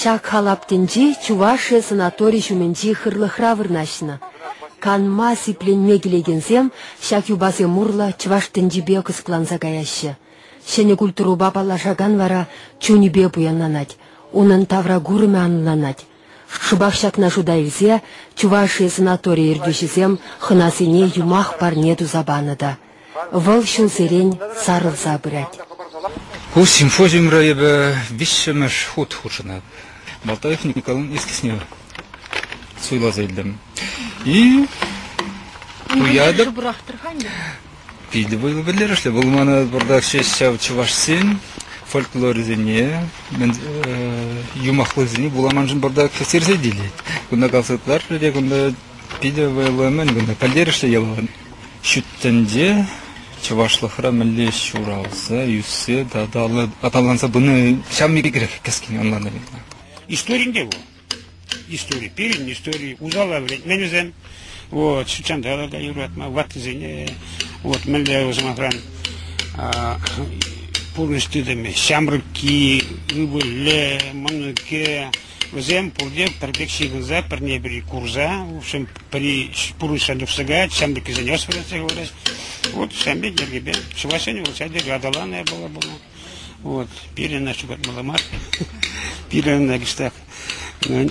Шак халаптенji Чувашия санаторий жуменji хырлыхра вырнашна. Канма сипленме келегенсем, шак юбазе мурла чуваштенji бе кыскланса гаяща. Шене культуруба палашаган вара чунибе буяннанать, унын тавра гурыме анланать. Шыбах шакна жуда илзе, Чувашия санаторий ирдюшизем хынасыне юмах парне тузабаныда. Вăл çулсерен сарылса пырать. Бұл симфозиум райыбы вишшемеш ход хушына. Балтаев Николаевн ескісіне сойлаза елдім. И уядыр пейді бойлы бірлер ішлі. Бұл маны бұрда шешшау чувашсен, фольклоризіне, юмақлы зіне бұламан жын бұрда кесерзе дейлет. Күнда қалсытлар, күнда пейді бойлы мен, күнда пәлдер ішлі елуын. Шүттенде Чувашлыхра мілі шуралса, юссе, дадалы, аталанса бұны шаммеге керек кәскені онланда бейді. История бұл. История, перед историей, узала вред. Мен өзен, вот, шучандалага юратма, ватызене, вот, мілі өзімағран, полностью деме, шамрыки, рыбылі, мануке, өзем, пұрде, пірбек шегінза, пірне бірі курза, в общем, при пұрышанып сығат, шамрыки занес врядся, говорят. Вот сами дергебе. Чувашия вот сяде гадаланая была. Вот пирена шугат маламар. Пирена гистак.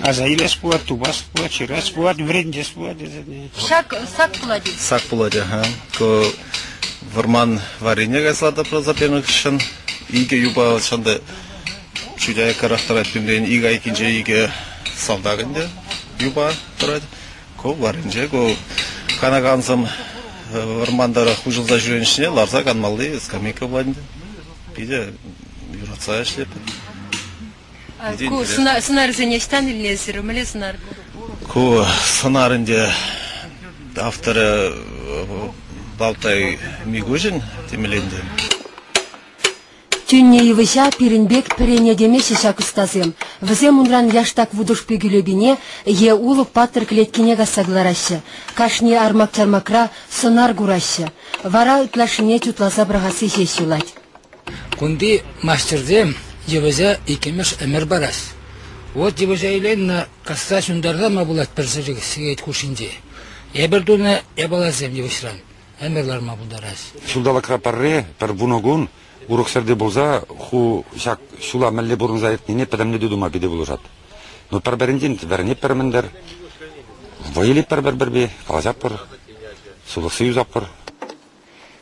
Азаиля спуат, тубас спуат, чира спуат, вреднде спуат. Сак пулади. Сак пулади, ха. Ко варман варенье газлада прозапенок шын. Иге юба шанды чудая карахтарат пимден ига икинже иге савдагынде юба турат. Ко варенье ко канагансам Вармандара хужылда жүрен ішіне, ларса канмалды, скамейка бұладында. Бейде, юратса әшлеп. Ку сынар зенештан илнезір, мүлі сынар? Ку сынарынде авторы Балтай Мигужин темеленде. Тюнне евыша пиренбек перене демеші шак ұстазым. Візем унран яштак вудуш пегілебіне е улы паттыр клеткене гасагларашы. Кашне армак-чармакра сонар гурашы. Вара үтлашыне чутласа брағасы жешулать. Кунди мастердем евыза икемеш әмір барас. Вот евыза илен каста шундарда мабулат персерігі сігейт кушинде. Ебірдуны ебалазем евышран. Әмірлар мабулдарас. Шулдалакра парре, пар буногун. Уроксерде болса, ху шак шула мәлле бурынза етнене пәдәмне дудума биде болужат. Но парберінден вәрне пәрмендер, вайле парбер-бірбе, қалажап пар, сулықсы юзап пар.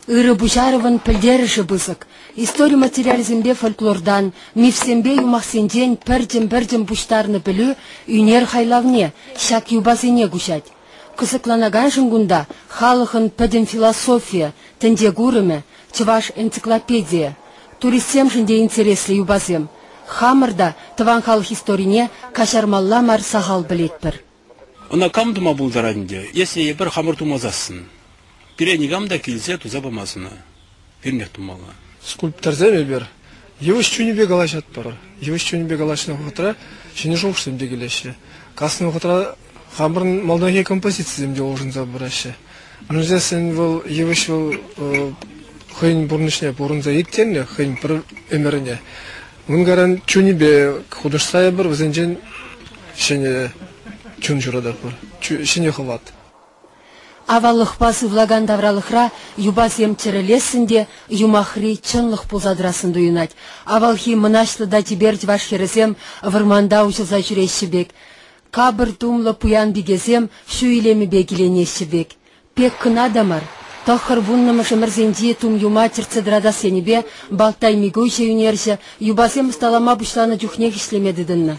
Иры Бушаровын пілдеріші бұзық. История материализмбе фольклордан, мифсембе юмақсенден пәрдім бұштарны білу, үйнер хайлавне, шак юбазыне гушать. Кысыкланаган жыңгунда халықын пәдім философия, тінде гурыме, Чуваш энциклопедия. Туристсем жінде интереслі юбазем. Хамырда тыван халық историне кашармалла мар сағал білетпір. Она кам тума булдаранде, если ебір хамыр тумазасын. Пиренигам да келсе туза бамасына. Пирнек тумала. Скульпторзем ебір. Евыш чунебе галашат пар. Евыш чунебе галашына хутра, шыны жоғыштым дегелеші. Касыны хутра хамырын малдаге композициямде олжын забырашы. Нүзе сен бұл евыш бұл хыйн бурнышне бурунза иттенне, хыйн бір өміріне. Мұнгаран чунебе худышсая бір, візенжен шене чун жұрада бір, шене хылат. Аваллық басы влаган давралықра юбазем чырелесінде юмахри чынлық пулзадырасын дуйынать. Авалхи мұнашлы да тиберд вашхерезем вырманда учылза жүрешшібек. Кабыр тумлы пуян бігезем шу илемі бегіленешшібек. Пек кына дамар. Тахыр вуннымы жымырзенде тум юма терцедрада сенебе Балтай Мигуйше юнерже юбазем сталама бұшланы жүхнек ішлемедідінні.